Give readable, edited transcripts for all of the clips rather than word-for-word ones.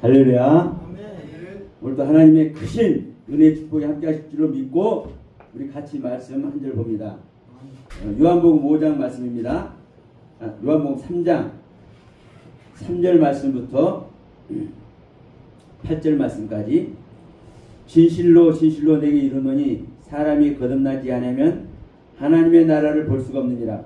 할렐루야. 아멘. 오늘도 하나님의 크신 은혜 축복이 함께 하실 줄로 믿고 우리 같이 말씀 한 절 봅니다. 요한복음 5장 말씀입니다. 요한복음 3장 3절 말씀부터 8절 말씀까지. 진실로 진실로 내게 이르노니 사람이 거듭나지 않으면 하나님의 나라를 볼 수가 없느니라.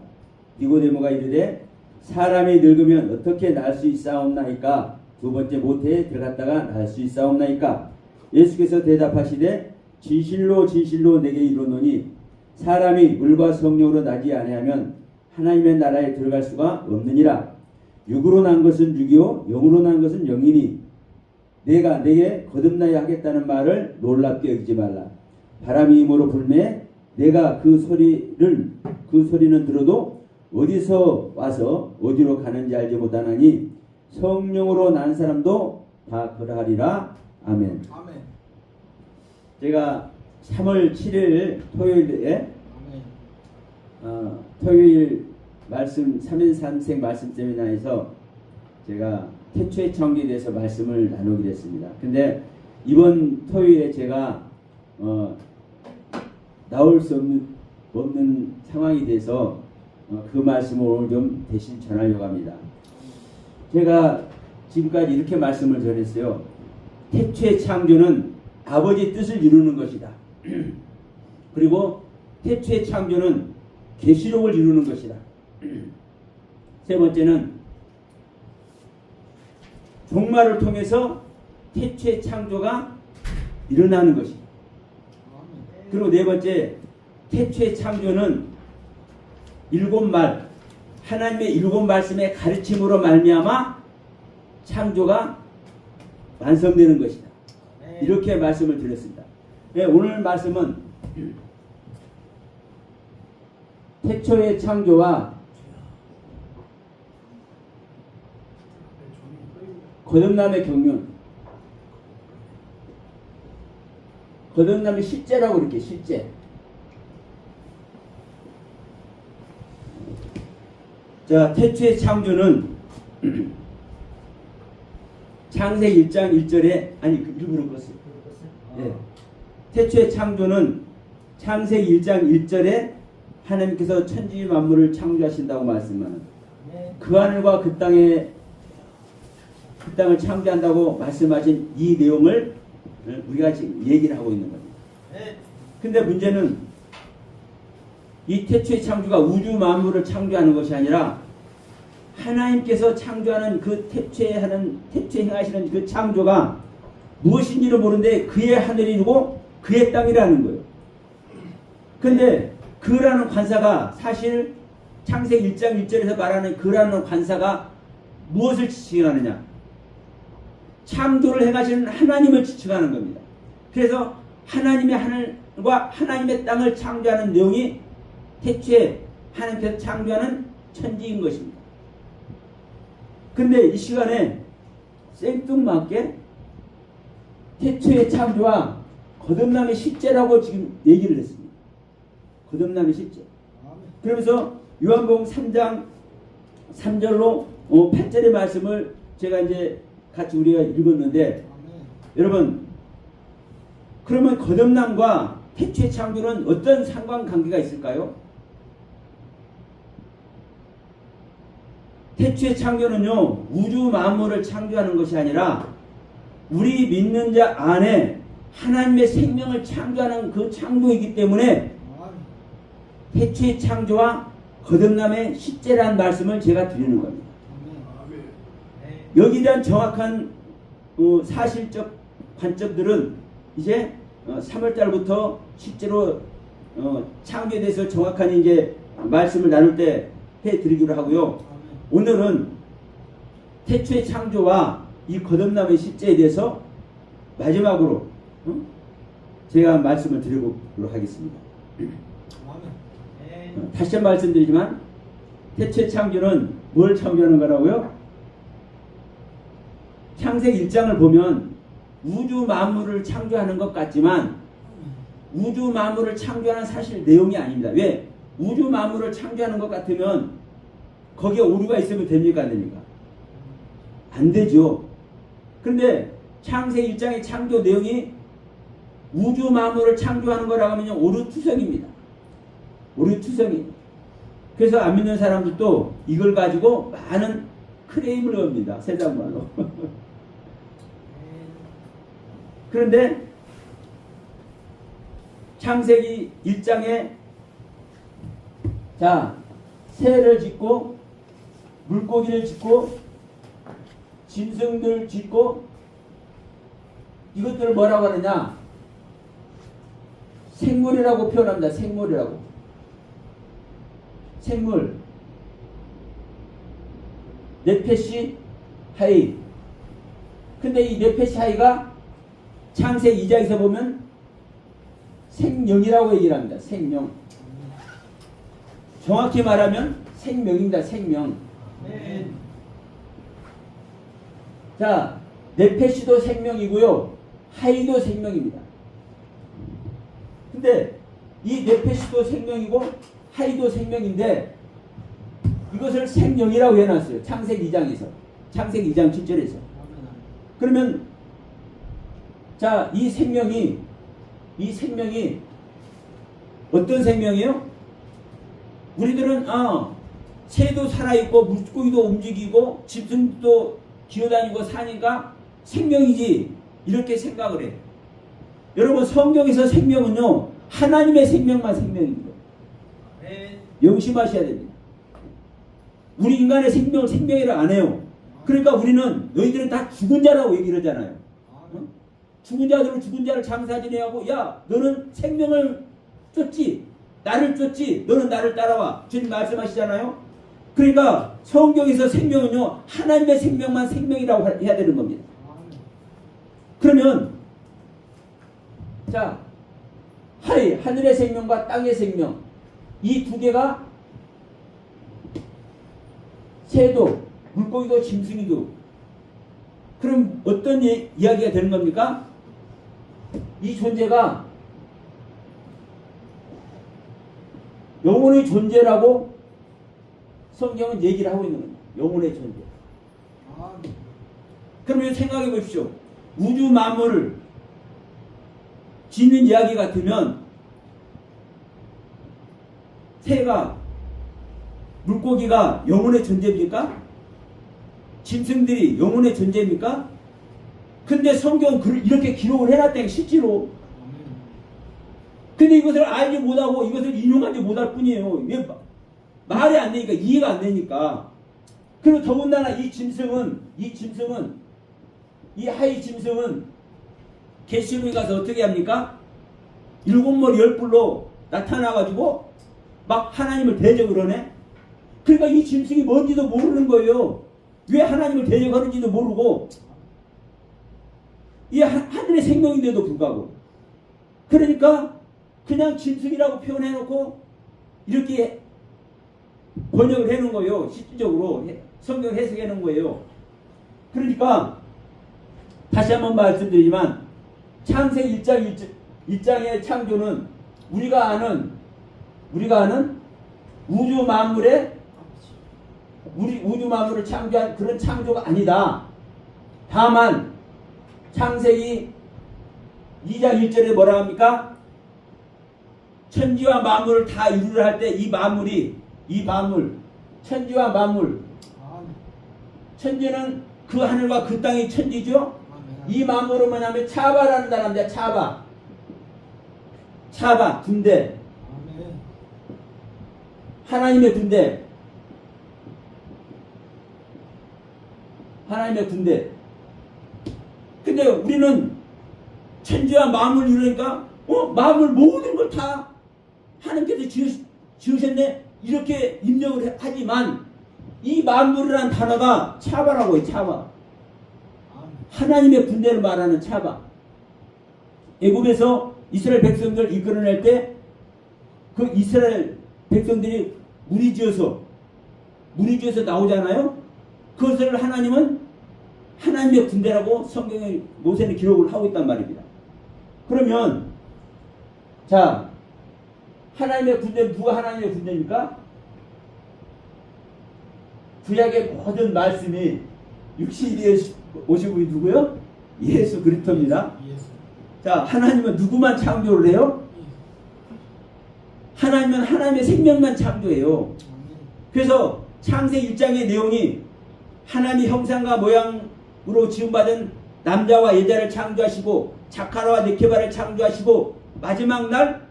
니고데모가 이르되 사람이 늙으면 어떻게 날 수 있사옵나이까? 두 번째 모태에 들어갔다가 날 수 있사옵나이까? 예수께서 대답하시되 진실로 진실로 내게 이르노니 사람이 물과 성령으로 나지 아니하면 하나님의 나라에 들어갈 수가 없느니라. 육으로 난 것은 육이요 영으로 난 것은 영이니 내가 내게 거듭나야 하겠다는 말을 놀랍게 여기지 말라. 바람이 임으로 불매 내가 그 소리는 들어도 어디서 와서 어디로 가는지 알지 못하나니 성령으로 난 사람도 다 그러하리라. 아멘. 아멘. 제가 3월 7일 토요일에 아멘. 토요일 말씀 3인3생 말씀 세미나에서 제가 태초의 창조에 대해서 말씀을 나누게 됐습니다. 근데 이번 토요일에 제가 나올 수 없는 상황이 돼서 그 말씀을 오늘 좀 대신 전하려고 합니다. 제가 지금까지 이렇게 말씀을 전했어요. 태초의 창조는 아버지 뜻을 이루는 것이다. 그리고 태초의 창조는 계시록을 이루는 것이다. 세 번째는 종말을 통해서 태초의 창조가 일어나는 것이다. 그리고 네 번째, 태초의 창조는 하나님의 일곱 말씀의 가르침으로 말미암아 창조가 완성되는 것이다. 이렇게 말씀을 드렸습니다. 네, 오늘 말씀은 태초의 창조와 거듭남의 경륜, 거듭남의 실제라고 이렇게 실제. 자, 태초의 창조는 창세기 1장 1절에 일부러 그었어요. 네. 태초의 창조는 창세기 1장 1절에 하나님께서 천지 만물을 창조하신다고 말씀하는 그 하늘과 그 땅을 창조한다고 말씀하신 이 내용을 우리가 지금 얘기를 하고 있는 겁니다. 근데 문제는 이 태초의 창조가 우주 만물을 창조하는 것이 아니라 하나님께서 창조하는 그 태초에 행하시는 그 창조가 무엇인지를 모르는데 그의 하늘이고 그의 땅이라는 거예요. 근데 그라는 관사가 사실 창세기 1장 1절에서 말하는 그라는 관사가 무엇을 지칭하느냐? 창조를 행하시는 하나님을 지칭하는 겁니다. 그래서 하나님의 하늘과 하나님의 땅을 창조하는 내용이 태초에 하나님께서 창조하는 천지인 것입니다. 근데 이 시간에 생뚱맞게 태초의 창조와 거듭남의 실제라고 지금 얘기를 했습니다. 거듭남의 실제. 그러면서 요한복음 3장 3절로 8절의 말씀을 제가 이제 같이 우리가 읽었는데, 여러분, 그러면 거듭남과 태초의 창조는 어떤 상관관계가 있을까요? 태초의 창조는요, 우주 만물을 창조하는 것이 아니라 우리 믿는 자 안에 하나님의 생명을 창조하는 그 창조이기 때문에 태초의 창조와 거듭남의 실제라는 말씀을 제가 드리는 겁니다. 여기에 대한 정확한 사실적 관점들은 이제 3월달부터 실제로 창조에 대해서 정확한 이제 말씀을 나눌 때 해드리기로 하고요. 오늘은 태초의 창조와 이 거듭남의 실제에 대해서 마지막으로 제가 말씀을 드리도록 하겠습니다. 다시 한번 말씀드리지만 태초의 창조는 뭘 창조하는 거라고요? 창세기 1장을 보면 우주 만물을 창조하는 것 같지만 우주 만물을 창조하는 사실 내용이 아닙니다. 왜? 우주 만물을 창조하는 것 같으면 거기에 오류가 있으면 됩니까? 안 됩니까? 안 되죠. 그런데 창세기 1장의 창조 내용이 우주 만물을 창조하는 거라고 하면 오류투성입니다. 오류투성입니다. 그래서 안 믿는 사람들도 이걸 가지고 많은 크레임을 겁니다. 세상 말로. 그런데 창세기 1장에 자, 새를 짓고 물고기를 짓고 짐승들 짓고 이것들을 뭐라고 하느냐? 생물이라고 표현합니다. 생물이라고. 생물. 네페시 하이. 근데 이 네페시 하이가 창세기 2장에서 보면 생명이라고 얘기를 합니다. 생명. 정확히 말하면 생명입니다. 생명. 자, 네페시도 생명이고요. 하이도 생명입니다. 근데 이 네페시도 생명이고 하이도 생명인데 이것을 생명이라고 해놨어요. 창세기 2장에서. 창세기 2장 7절에서. 그러면 자, 이 생명이 어떤 생명이에요? 우리들은 새도 살아있고 물고기도 움직이고 짐승도 기어다니고 사니까 생명이지 이렇게 생각을 해요. 여러분 성경에서 생명은요 하나님의 생명만 생명입니다. 명심하셔야 됩니다. 우리 인간의 생명을 생명이라 안 해요. 그러니까 우리는 너희들은 다 죽은 자라고 얘기를 하잖아요. 죽은 자들은 죽은 자를 장사지내하고 야 너는 생명을 쫓지 나를 쫓지 너는 나를 따라와 주님 말씀하시잖아요. 그러니까 성경에서 생명은요 하나님의 생명만 생명이라고 해야 되는 겁니다. 그러면 자 하늘의 생명과 땅의 생명 이 두 개가 새도 물고기도 짐승이도 그럼 어떤 이야기가 되는 겁니까? 이 존재가 영혼의 존재라고 성경은 얘기를 하고 있는 겁니다. 영혼의 존재. 그러면 생각해 보십시오. 우주 만물을 짓는 이야기 같으면 새가 물고기가 영혼의 존재입니까? 짐승들이 영혼의 존재입니까? 근데 성경은 이렇게 기록을 해놨다는 게 실제로. 근데 이것을 알지 못하고 이것을 인용하지 못할 뿐이에요. 왜 말이 안 되니까 이해가 안 되니까. 그리고 더군다나 이 하이 짐승은 계시록에 가서 어떻게 합니까? 7머리 10뿔로 나타나가지고 막 하나님을 대적을 하네. 그러니까 이 짐승이 뭔지도 모르는 거예요. 왜 하나님을 대적하는지도 모르고 이 하늘의 생명인데도 불구하고 그러니까 그냥 짐승이라고 표현해놓고 이렇게 번역을 해놓은 거예요. 실질적으로 성경 해석해 놓은 거예요. 그러니까 다시 한번 말씀드리지만 창세기 1장의 창조는 우리가 아는 우주 만물을 창조한 그런 창조가 아니다. 다만 창세기 2장 1절에 뭐라 합니까? 천지와 만물을 다 이루려 할 때 천지와 만물 천지는 그 하늘과 그 땅이 천지죠. 이 만물은 뭐냐면 차바라는 단어입니다. 차바 군대. 하나님의 군대. 근데 우리는 천지와 만물 이러니까 만물 모든 걸 다 하나님께서 지으셨네 이렇게 입력을 하지만 이 만물이라는 단어가 차바라고 해요. 차바. 하나님의 군대를 말하는 차바. 애굽에서 이스라엘 백성들 이끌어낼 때 그 이스라엘 백성들이 무리지어서 나오잖아요. 그것을 하나님은 하나님의 군대라고 성경에 모세는 기록을 하고 있단 말입니다. 그러면 자 하나님의 군대는 누가 하나님의 군대입니까? 구약의 모든 말씀이 육신이 오신 분이 누구요? 예수 그리스도입니다. 예수. 자, 하나님은 누구만 창조를 해요? 하나님은 하나님의 생명만 창조해요. 그래서 창세 1장의 내용이 하나님의 형상과 모양으로 지음받은 남자와 여자를 창조하시고 자카라와 네케바를 창조하시고 마지막 날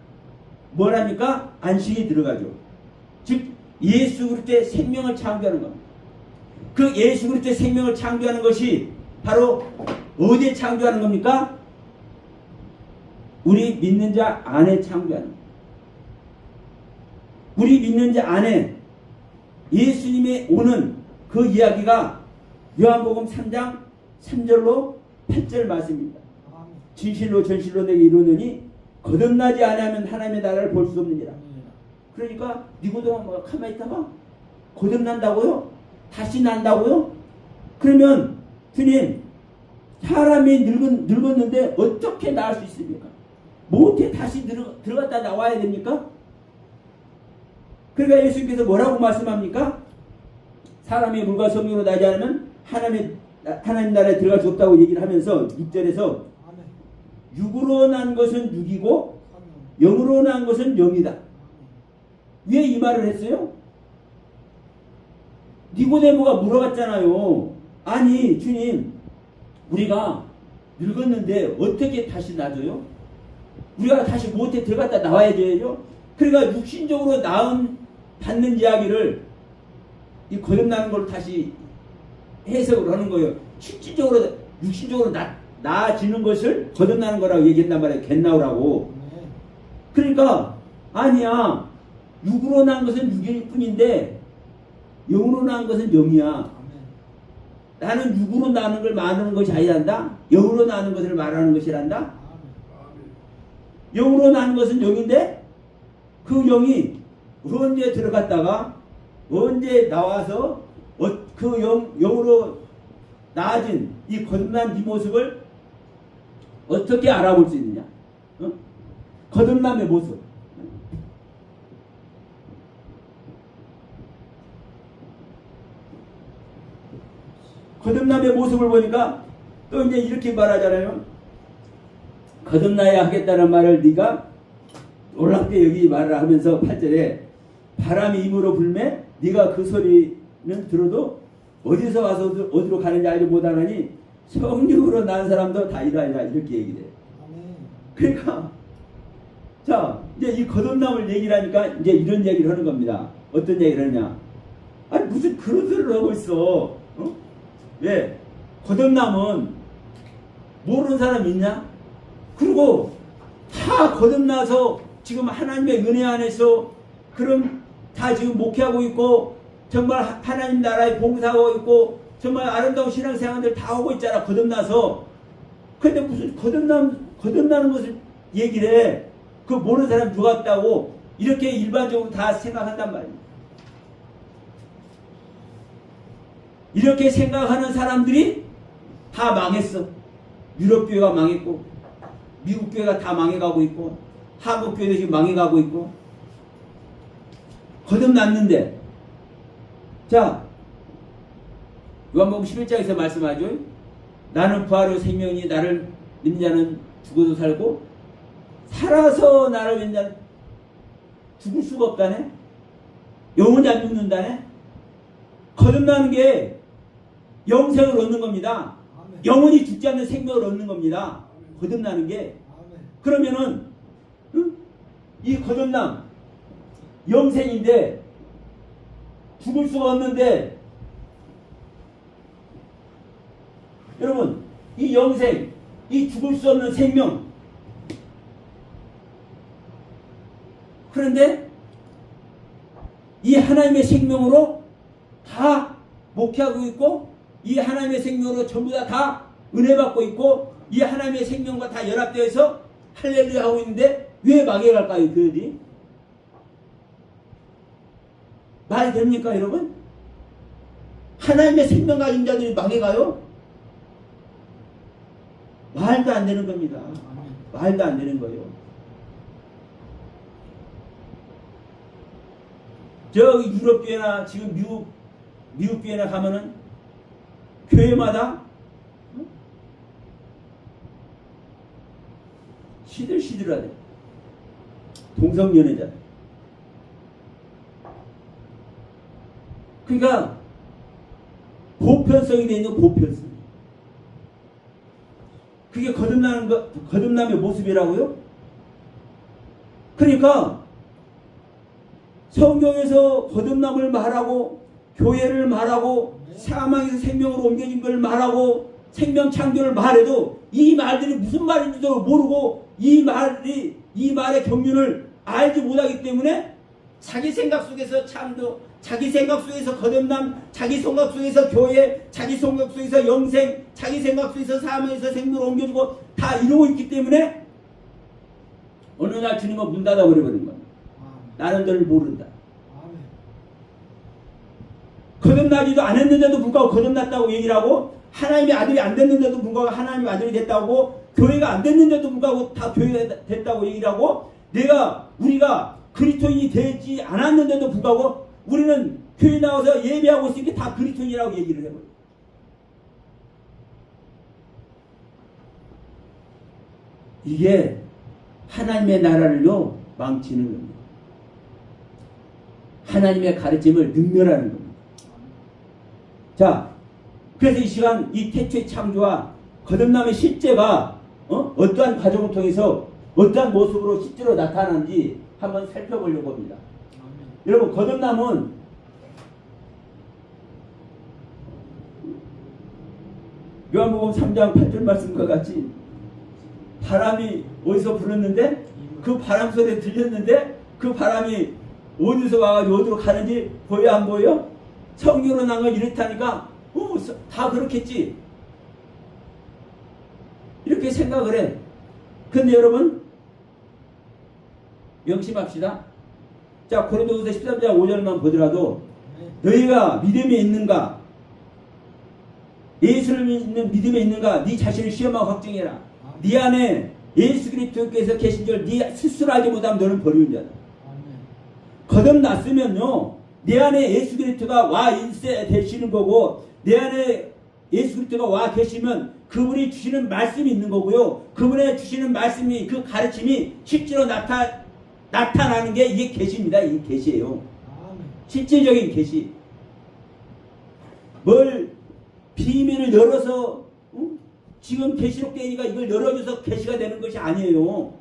뭐랍니까? 안식이 들어가죠. 즉 예수 그리스도의 생명을 창조하는 겁니다. 그 예수 그리스도의 생명을 창조하는 것이 바로 어디에 창조하는 겁니까? 우리 믿는 자 안에 창조하는 겁니다. 우리 믿는 자 안에 예수님의 오는 그 이야기가 요한복음 3장 3절로 8절 말씀입니다. 진실로 전실로 내게 이루느니 거듭나지 아니하면 하나님의 나라를 볼 수 없느니라. 그러니까 니고데모가 뭐 가만히 있다가 거듭난다고요? 다시 난다고요? 그러면 주님, 사람이 늙었는데 어떻게 나을 수 있습니까? 뭐 어떻게 다시 들어갔다 나와야 됩니까? 그러니까 예수님께서 뭐라고 말씀합니까? 사람이 물과 성령으로 나지 않으면 하나님 나라에 들어갈 수 없다고 얘기를 하면서 6절에서 육으로 난 것은 육이고 영으로 난 것은 영이다. 왜 이 말을 했어요? 니고데모가 물어봤잖아요. 아니 주님, 우리가 늙었는데 어떻게 다시 나져요? 우리가 다시 못해 들어갔다 나와야 돼요? 그러니까 육신적으로 받는 이야기를 이 거듭나는 걸 다시 해석을 하는 거예요. 실질적으로 육신적으로 나아지는 것을 거듭나는 거라고 얘기했단 말이에요. 겟나우라고. 그러니까 아니야. 육으로 난 것은 육일 뿐인데 영으로 난 것은 영이야. 나는 육으로 나는 걸 말하는 것이 아니란다. 영으로 나는 것을 말하는 것이란다. 영으로 나는 것은 영인데 그 영이 언제 들어갔다가 언제 나와서 그 영으로 나아진 이 거듭난 이 모습을 어떻게 알아볼 수 있느냐? 거듭남의 모습. 거듭남의 모습을 보니까 또 이제 이렇게 말하잖아요. 거듭나야 하겠다는 말을 네가 놀랍게 여기 말을 하면서 8절에 바람이 임으로 불매 네가 그 소리는 들어도 어디서 와서 어디로 가는지 알지 못하느니 성령으로 난 사람도 다 이러하리라 이렇게 얘기를 해요. 그러니까 자 이제 이 거듭남을 얘기를 하니까 이제 이런 얘기를 하는 겁니다. 어떤 얘기를 하느냐? 아니 무슨 그런 소리를 하고 있어? 왜? 거듭남은 모르는 사람 있냐? 그리고 다 거듭나서 지금 하나님의 은혜 안에서 그럼 다 지금 목회하고 있고 정말 하나님 나라에 봉사하고 있고 정말 아름다운 신앙생활들 다 하고 있잖아. 거듭나서. 근데 무슨 거듭나는 것을 얘기를 해. 그 모르는 사람 누가 있다고 이렇게 일반적으로 다 생각한단 말이야. 이렇게 생각하는 사람들이 다 망했어. 유럽 교회가 망했고 미국 교회가 다 망해가고 있고 한국 교회도 지금 망해가고 있고 거듭났는데 자 요한복음 11장에서 말씀하죠. 나는 부활의 생명이 나를 믿는 자는 죽어도 살고 살아서 나를 믿는 자는 죽을 수가 없다네. 영원히 안 죽는다네. 거듭나는 게 영생을 얻는 겁니다. 아멘. 영원히 죽지 않는 생명을 얻는 겁니다. 아멘. 거듭나는 게. 아멘. 그러면은 이 거듭남 영생인데 죽을 수가 없는데 여러분 이 영생 이 죽을 수 없는 생명 그런데 이 하나님의 생명으로 다 목회하고 있고 이 하나님의 생명으로 전부 다 은혜 받고 있고 이 하나님의 생명과 다 연합되어서 할렐루야 하고 있는데 왜 망해갈까요? 교회들이? 말이 됩니까 여러분? 하나님의 생명 가진 자들이 망해가요? 말도 안 되는 겁니다. 말도 안 되는 거예요. 저기 유럽 교회나 지금 미국 교회나 가면은 교회마다 시들시들하대. 동성연애자. 그러니까 보편성이 되는 보편성. 그게 거듭남의 모습이라고요? 그러니까 성경에서 거듭남을 말하고 교회를 말하고 사망에서 생명으로 옮겨진 걸 말하고 생명 창조를 말해도 이 말들이 무슨 말인지도 모르고 이 말의 경륜을 알지 못하기 때문에 자기 생각 속에서 창조, 자기 생각 속에서 거듭남, 자기 생각 속에서 교회, 자기 생각 속에서 영생, 자기 생각 속에서 사망에서 생명으로 옮겨주고 다 이루고 있기 때문에 어느 날 주님은 문 닫아버려버린 거야. 나는 너를 모른다. 거듭나지도 않았는데도 불구하고 거듭났다고 얘기를 하고 하나님의 아들이 안 됐는데도 불구하고 하나님의 아들이 됐다고 교회가 안 됐는데도 불구하고 다 교회가 됐다고 얘기를 하고 우리가 그리스도인이 되지 않았는데도 불구하고 우리는 교회 나와서 예배하고 있으니까 다 그리스도인이라고 얘기를 해버려요. 이게 하나님의 나라를요 망치는 겁니다. 하나님의 가르침을 능멸하는 겁니다. 자, 그래서 이 시간 이 태초의 창조와 거듭남의 실제가 어떠한 과정을 통해서 어떠한 모습으로 실제로 나타나는지 한번 살펴보려고 합니다. 여러분, 거듭남은 요한복음 3장 8절 말씀과 같이 바람이 어디서 불었는데 그 바람 소리 들렸는데 그 바람이 어디서 와가지고 어디로 가는지 보여 안 보여? 성경으로 난 걸 이렇다니까 다 그렇겠지 이렇게 생각을 해. 근데 여러분 명심합시다. 자, 고린도후서 13장 5절만 보더라도 너희가 믿음에 있는가, 예수를 믿는 믿음에 있는가, 네 자신을 시험하고 확증해라. 네 안에 예수 그리스도께서 계신 줄 네 스스로 알지 못하면 너는 버리는 자다. 거듭났으면요 내 안에 예수 그리스도가 와 인세 되시는 거고, 내 안에 예수 그리스도가 와 계시면 그분이 주시는 말씀이 있는 거고요. 그분의 주시는 말씀이, 그 가르침이 실제로 나타나는 게 이게 계시입니다. 이게 계시예요. 실질적인 계시. 뭘 비밀을 열어서 지금 계시록 되니까 이걸 열어줘서 계시가 되는 것이 아니에요.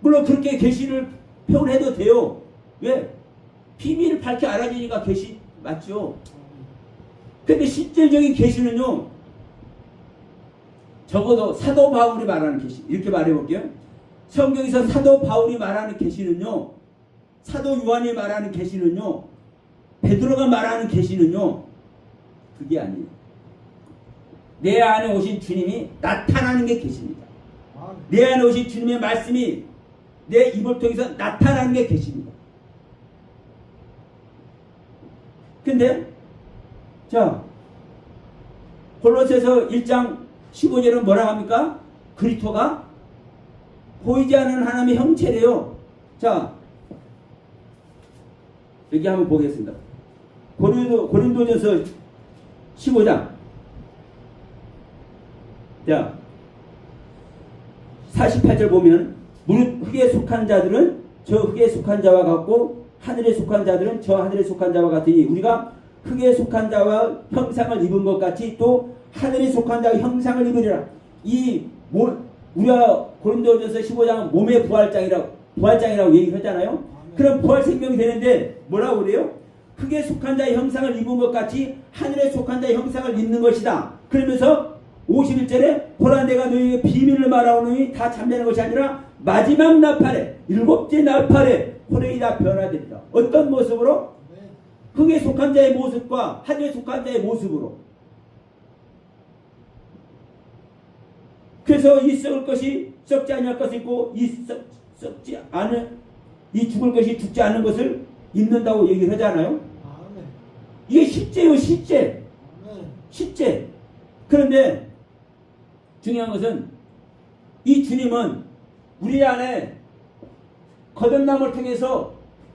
물론 그렇게 계시를 표현해도 돼요. 왜? 비밀을 밝혀 알아지니까 계시 맞죠? 근데 실질적인 계시는요 적어도 사도 바울이 말하는 계시, 이렇게 말해볼게요. 성경에서 사도 바울이 말하는 계시는요, 사도 요한이 말하는 계시는요, 베드로가 말하는 계시는요, 그게 아니에요. 내 안에 오신 주님이 나타나는 게 계시입니다. 내 안에 오신 주님의 말씀이 내 입을 통해서 나타나는 게 계시입니다. 근데 자, 골로새서 1장 15절은 뭐라고 합니까? 그리스도가 보이지 않는 하나님의 형체래요. 자, 여기 한번 보겠습니다. 고린도전서 15장. 자, 48절 보면 무릇 흙에 속한 자들은 저 흙에 속한 자와 같고 하늘에 속한 자들은 저 하늘에 속한 자와 같으니 우리가 흙에 속한 자와 형상을 입은 것 같이 또 하늘에 속한 자와 형상을 입으리라. 우리가 고린도전서 15장은 몸의 부활장이라고 얘기했잖아요. 그럼 부활 생명이 되는데 뭐라고 그래요? 흙에 속한 자의 형상을 입은 것 같이 하늘에 속한 자의 형상을 입는 것이다. 그러면서 51절에 보라 내가 너희에게 비밀을 말하오니 다 잠자는 것이 아니라 마지막 나팔에, 일곱째 나팔에 혼인이 다 변화됩니다. 어떤 모습으로? 흙에 속한 자의 모습과 하늘에 속한 자의 모습으로. 그래서 이 썩을 것이 썩지 않을 것이 있고 이 죽을 것이 죽지 않는 것을 입는다고 얘기를 하잖아요. 이게 실제요, 실제. 실제. 그런데 중요한 것은 이 주님은 우리 안에 거듭남을 통해서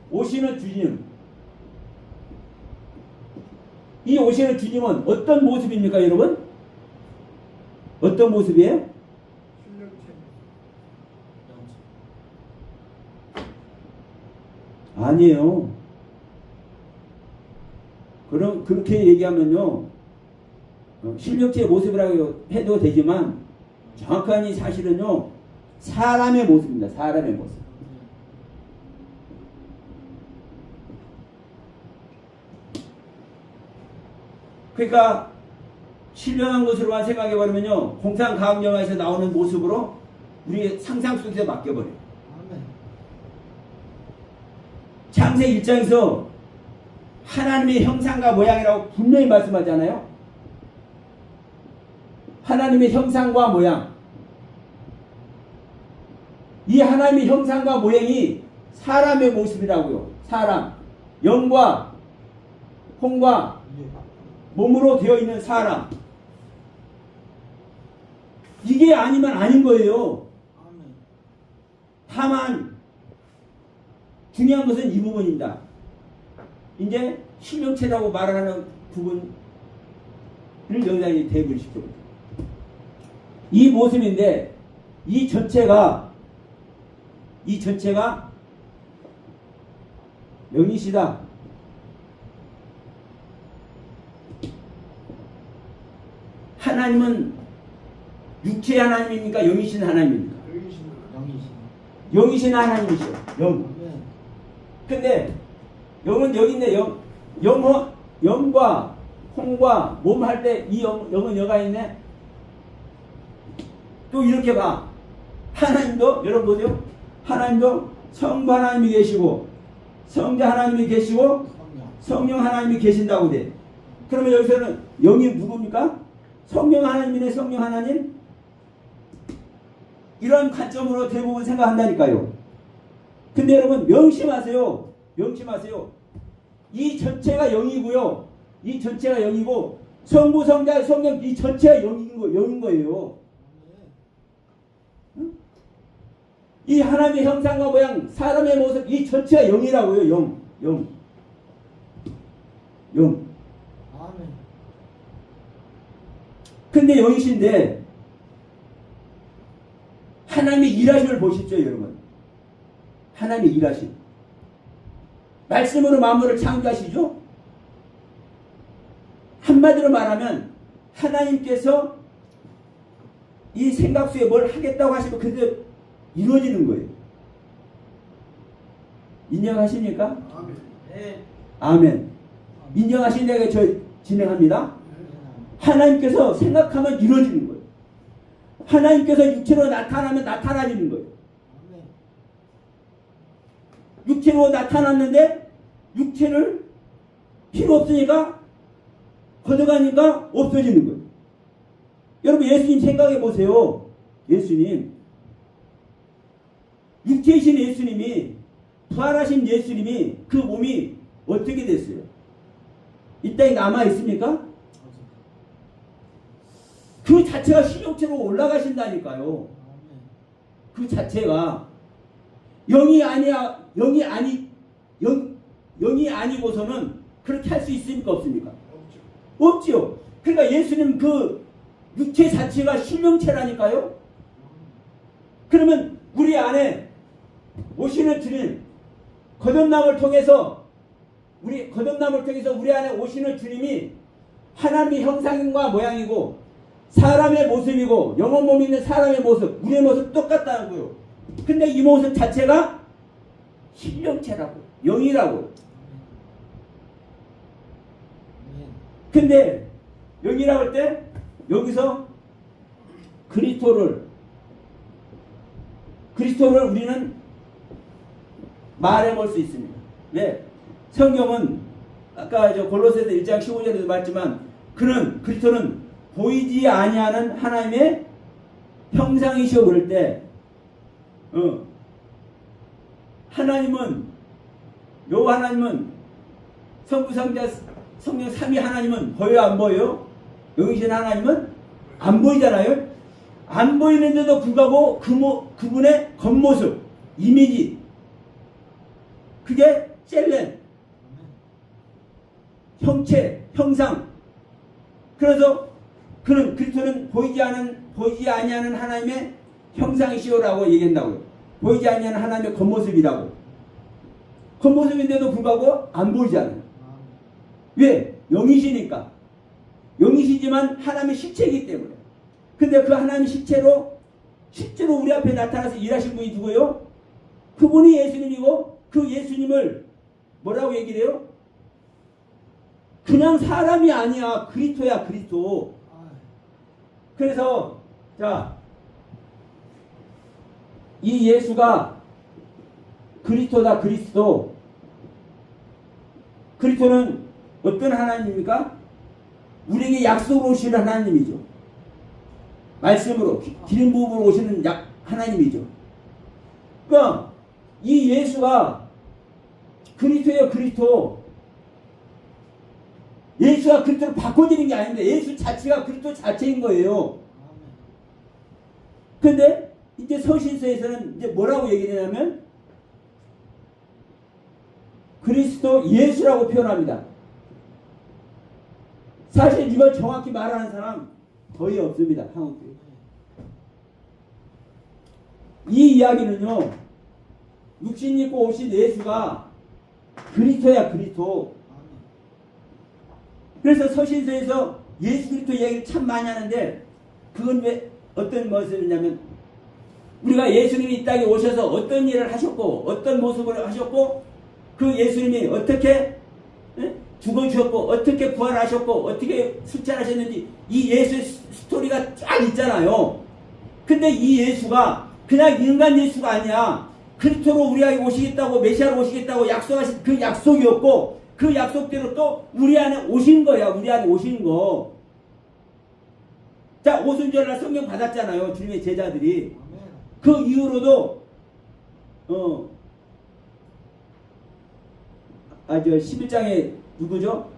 오시는 주님, 이 오시는 주님은 어떤 모습입니까, 여러분? 어떤 모습이에요? 아니에요. 그럼 그렇게 얘기하면요, 실력체의 모습이라고 해도 되지만 정확한 이 사실은요, 사람의 모습입니다. 사람의 모습. 그러니까 신령한 것으로만 생각해버리면요, 공상과학영화에서 나오는 모습으로 우리 상상 속에서 맡겨버려요. 창세 1장에서 하나님의 형상과 모양이라고 분명히 말씀하잖아요. 하나님의 형상과 모양. 이 하나님의 형상과 모양이 사람의 모습이라고요. 사람. 영과 혼과 몸으로 되어 있는 사람. 이게 아니면 아닌 거예요. 다만 중요한 것은 이 부분입니다. 이제 실명체라고 말하는 부분을 여기다 대입을 시켜보죠. 이 모습인데 이 전체가 영이시다. 하나님은 육체의 하나님입니까? 영이신 하나님입니까? 영이신 하나님이시죠. 영. 근데 영은 여기 있네. 영과 홍과 몸 할 때 이 영은 여가 있네. 또 이렇게 봐. 하나님도 여러분 보세요. 하나님도 성부 하나님이 계시고 성자 하나님이 계시고 성령 하나님이 계신다고 돼. 그러면 여기서는 영이 누굽니까? 성령 하나님이네. 성령 하나님. 이런 관점으로 대부분 생각한다니까요. 근데 여러분 명심하세요. 명심하세요. 이 전체가 영이고요. 이 전체가 영이고 성부 성자 성령 이 전체가 영인 거예요. 응? 이 하나님의 형상과 모양 사람의 모습 이 전체가 영이라고요. 영. 근데 영이신데 하나님의 일하심을 보십시오. 여러분. 하나님의 일하심. 말씀으로 만물을 창조하시죠? 한마디로 말하면 하나님께서 이 생각 속에 뭘 하겠다고 하시면 그대로 이루어지는 거예요. 인정하십니까? 아멘. 네. 아멘. 인정하시니까 저 진행합니다. 하나님께서 생각하면 이루어지는 거예요. 하나님께서 육체로 나타나면 나타나지는 거예요. 육체로 나타났는데 육체를 필요 없으니까 걷어가니까 없어지는 거예요. 여러분 예수님 생각해 보세요. 예수님 육체이신 예수님이 부활하신 예수님이 그 몸이 어떻게 됐어요? 이 땅에 남아 있습니까? 그 자체가 신욕체로 올라가신다니까요. 그 자체가 영이 아니고서는 그렇게 할 수 있습니까? 없습니까? 없죠. 그러니까 예수님 그 육체 자체가 신명체라니까요. 그러면 우리 안에 오시는 주님, 거듭남을 통해서 우리 안에 오시는 주님이 하나님의 형상과 모양이고 사람의 모습이고 영혼 몸이 있는 사람의 모습, 우리의 모습 똑같다고요. 근데 이 모습 자체가 신령체라고, 영이라고. 근데 영이라고 할 때 여기서 그리스도를 우리는 말해볼 수 있습니다. 왜? 성경은 아까 골로새서 1장 15절에도 말했지만 그리스도는 보이지 아니하는 하나님의 형상이시오 그럴 때 하나님은 성부 성자 성령 삼위 하나님은 보여요 안 보여요? 영이신 하나님은 안 보이잖아요. 안 보이는데도 불구하고 그분의 겉모습 이미지 그게 셀렌 형체 형상. 그래서 그리스도는 보이지 아니하는 하나님의 형상이시오라고 얘기한다고요. 보이지 아니하는 하나님의 겉모습이라고. 겉모습인데도 불구하고 안 보이잖아요. 왜? 영이시니까. 영이시지만 하나님의 실체이기 때문에. 근데 그 하나님의 실체로 실제로 우리 앞에 나타나서 일하신 분이 누구예요? 그분이 예수님이고 그 예수님을 뭐라고 얘기를 해요? 그냥 사람이 아니야. 그리스도야, 그리스도. 그래서 자, 이 예수가 그리스도다, 그리스도. 그리스도는 어떤 하나님입니까? 우리에게 약속으로 오시는 하나님이죠. 말씀으로 기름 부음으로 오시는 하나님이죠. 그러니까 이 예수가 그리스도예요, 그리스도. 예수가 그리스도를 바꿔드리는 게 아닌데 예수 자체가 그리스도 자체인 거예요. 근데 이제 서신서에서는 이제 뭐라고 얘기를 하냐면 그리스도 예수라고 표현합니다. 사실 이걸 정확히 말하는 사람 거의 없습니다. 한국에. 이 이야기는요, 육신 입고 오신 예수가 그리스도야, 그리스도. 그래서 서신서에서 예수 그리스도 이야기를 참 많이 하는데 그건 왜 어떤 모습이냐면 우리가 예수님이 이 땅에 오셔서 어떤 일을 하셨고 어떤 모습을 하셨고 그 예수님이 어떻게 죽어주셨고 어떻게 부활하셨고 어떻게 승천하셨는지 이 예수의 스토리가 쫙 있잖아요. 근데 이 예수가 그냥 인간 예수가 아니야. 그리스도로 우리에게 오시겠다고 메시아로 오시겠다고 약속하신 그 약속이었고 그 약속대로 또 우리 안에 오신 거야. 우리 안에 오신 거. 자, 오순절날 성령 받았잖아요. 주님의 제자들이. 그 이후로도 저 11장에 누구죠?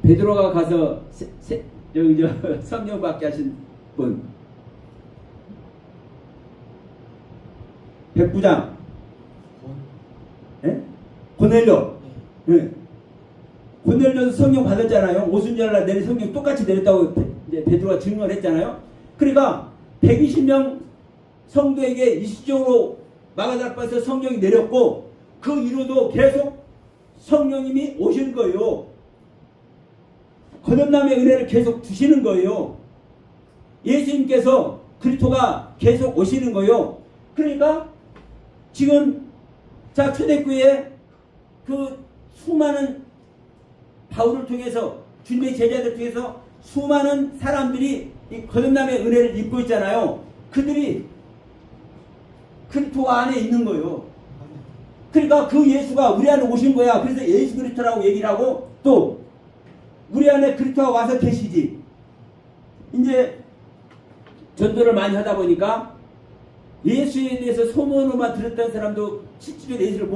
베드로가 가서 여기 성령 받게 하신 분. 백부장. 예? 고넬료. 예. 고넬료도 성령 받았잖아요. 오순절날 내린 성령 똑같이 내렸다고 이제 베드로가 증언을 했잖아요. 그러니까 120명 성도에게 일시적으로 마가다락방에서 성령이 내렸고 그 이후로도 계속 성령님이 오신 거예요. 거듭남의 은혜를 계속 주시는 거예요. 예수님께서 그리스도가 계속 오시는 거예요. 그러니까 지금 자 초대교회에 그 수많은 바울을 통해서 주님의 제자들 통해서 수많은 사람들이 이 거듭남의 은혜를 입고 있잖아요. 그들이 그리스도 안에 있는 거예요. 그러니까 그 예수가 우리 안에 오신 거야. 그래서 예수 그리스도라고 얘기를 하고 또 우리 안에 그리스도가 와서 계시지. 이제 전도를 많이 하다 보니까 예수에 대해서 소문으로만 들었던 사람도 실제로 예수를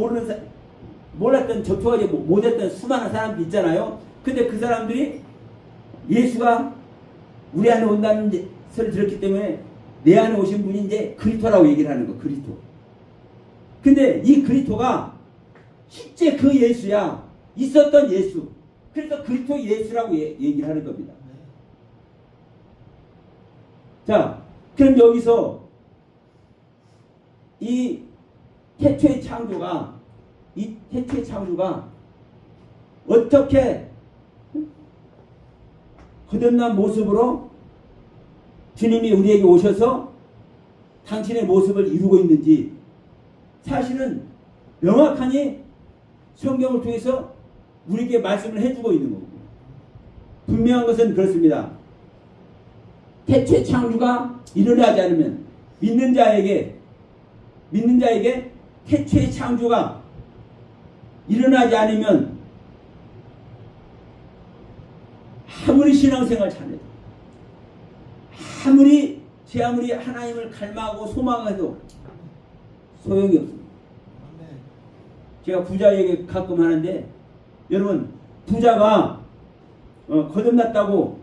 몰랐던 접촉하지 못했던 수많은 사람들 있잖아요. 근데 그 사람들이 예수가 우리 안에 온다는 소리를 들었기 때문에 내 안에 오신 분이 이제 그리스도라고 얘기를 하는 거, 그리스도. 근데 이 그리스도가 실제 그 예수야. 있었던 예수. 그래서 그리스도 예수라고 얘기를 하는 겁니다. 자, 그럼 여기서 이 태초의 창조가 어떻게 거듭난 모습으로 주님이 우리에게 오셔서 당신의 모습을 이루고 있는지 사실은 명확하니 성경을 통해서 우리에게 말씀을 해주고 있는 거고 분명한 것은 그렇습니다. 태초의 창조가 일어나지 않으면 믿는 자에게 태초의 창조가 일어나지 않으면 아무리 신앙생활 잘해도 아무리 하나님을 갈망하고 소망해도 소용이 없습니다. 제가 부자 얘기 가끔 하는데 여러분 부자가 거듭났다고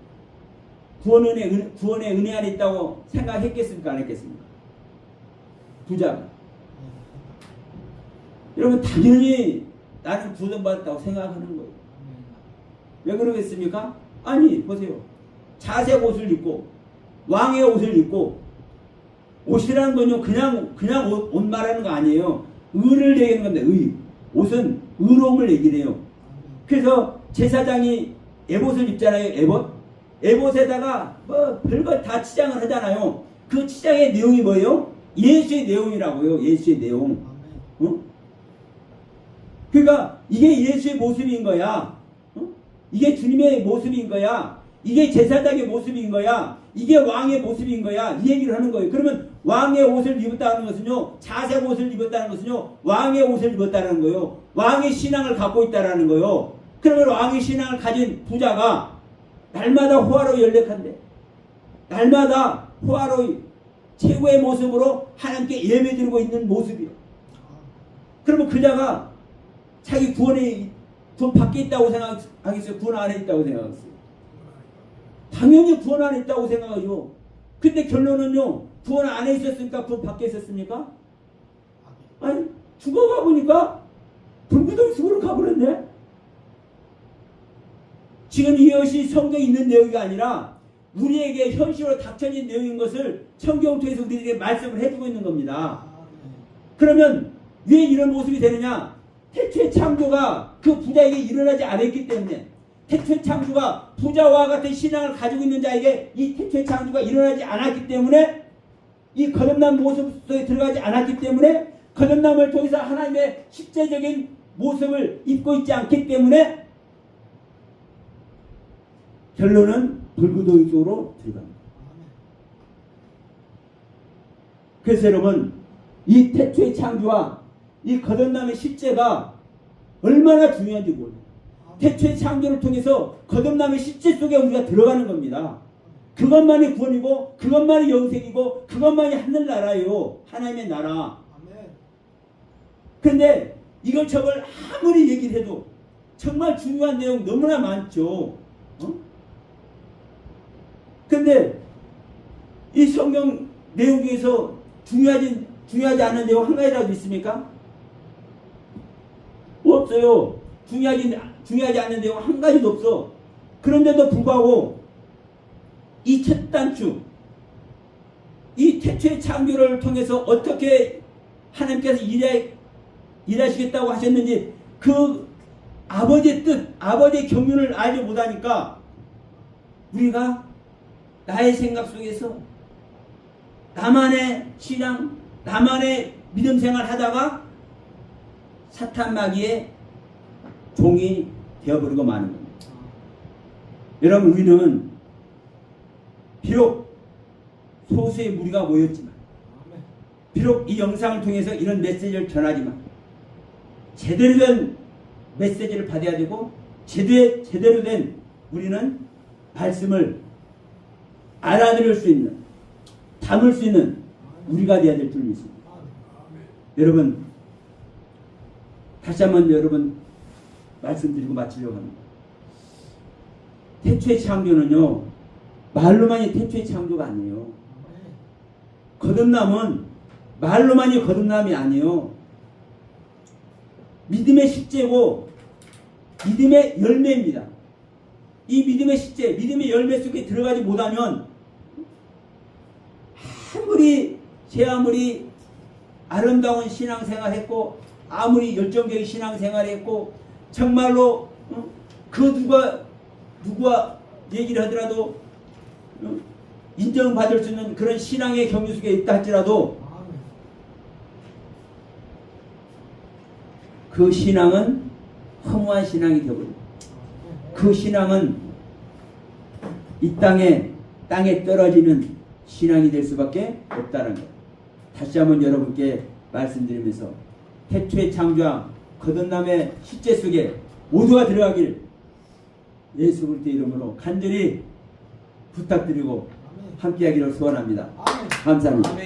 구원의 은혜 안에 있다고 생각했겠습니까? 안 했겠습니까? 부자가 여러분 당연히 나는 구원받았다고 생각하는 거예요. 왜 그러겠습니까? 아니 보세요. 자색 옷을 입고 왕의 옷을 입고 옷이라는 건요, 그냥 옷 말하는 거 아니에요. 의를 얘기하는 건데, 의. 옷은 의로움을 얘기해요. 그래서 제사장이 에봇을 입잖아요, 에봇. 에봇에다가 뭐 별거 다 치장을 하잖아요. 그 치장의 내용이 뭐예요? 예수의 내용이라고요, 예수의 내용. 어? 그러니까 이게 예수의 모습인 거야. 어? 이게 주님의 모습인 거야. 이게 제사장의 모습인 거야. 이게 왕의 모습인 거야. 이 얘기를 하는 거예요. 그러면 왕의 옷을 입었다는 것은요, 자색 옷을 입었다는 것은요, 왕의 옷을 입었다는 거예요. 왕의 신앙을 갖고 있다는 거예요. 그러면 왕의 신앙을 가진 부자가 날마다 호화로 연락한대. 날마다 호화로 최고의 모습으로 하나님께 예배드리고 있는 모습이에요. 그러면 그자가 자기 구원 밖에 있다고 생각하겠어요? 구원 안에 있다고 생각하겠어요? 당연히 구원 안에 있다고 생각하죠. 근데 결론은요, 구원 안에 있었습니까? 구원 밖에 있었습니까? 아니, 죽어가 보니까 불구덩이 속으로 가버렸네? 지금 이것이 성경에 있는 내용이 아니라 우리에게 현실로 닥쳐진 내용인 것을 성경을 통해서 우리에게 말씀을 해주고 있는 겁니다. 그러면 왜 이런 모습이 되느냐? 태초의 창조가 그 부자에게 일어나지 않았기 때문에, 태초의 창조가 부자와 같은 신앙을 가지고 있는 자에게 이 태초의 창조가 일어나지 않았기 때문에, 이 거듭난 모습 속에 들어가지 않았기 때문에, 거듭남을 통해서 하나님의 실제적인 모습을 입고 있지 않기 때문에 결론은 불구덩이 속으로 들어갑니다. 그래서 여러분, 이 태초의 창조와 이 거듭남의 실제가 얼마나 중요한지 몰라요. 태초의 창조를 통해서 거듭남의 실제 속에 우리가 들어가는 겁니다. 그것만이 구원이고, 그것만이 영생이고, 그것만이 하늘나라예요. 하나님의 나라. 그런데 이걸 저걸 아무리 얘기를 해도 정말 중요한 내용 너무나 많죠. 그런데 이 성경 내용 중에서 중요하지 않은 내용 한 가지라도 있습니까? 없어요. 중요하지 않는 내용 한 가지도 없어. 그런데도 불구하고 이 첫 단추, 이 태초의 창조를 통해서 어떻게 하나님께서 일하시겠다고 하셨는지 그 아버지의 뜻, 아버지의 경륜을 알지 못하니까 우리가 나의 생각 속에서 나만의 신앙, 나만의 믿음 생활 하다가 사탄 마귀의 종이 되어버리고 마는 겁니다. 여러분, 우리는 비록 소수의 무리가 모였지만, 비록 이 영상을 통해서 이런 메시지를 전하지만, 제대로 된 메시지를 받아야 되고, 제대로 된 우리는 말씀을 알아들을 수 있는, 담을 수 있는 우리가 되어야 될 줄로 믿습니다. 여러분, 다시 한번 여러분 말씀드리고 마치려고 합니다. 태초의 창조는요, 말로만이 태초의 창조가 아니에요. 거듭남은 말로만이 거듭남이 아니에요. 믿음의 실제고 믿음의 열매입니다. 이 믿음의 실제, 믿음의 열매 속에 들어가지 못하면 아무리 아름다운 신앙생활 했고, 아무리 열정적인 신앙생활 했고, 정말로 그 누가 얘기를 하더라도 인정받을 수 있는 그런 신앙의 경륜 속에 있다 할지라도 그 신앙은 허무한 신앙이 되어버립니다. 그 신앙은 이 땅에 떨어지는 신앙이 될 수밖에 없다는 것. 다시 한번 여러분께 말씀드리면서 태초의 창조와 거듭남의 실제 속에 모두가 들어가길 예수 그리스도의 이름으로 간절히 부탁드리고 함께하기를 소원합니다. 감사합니다.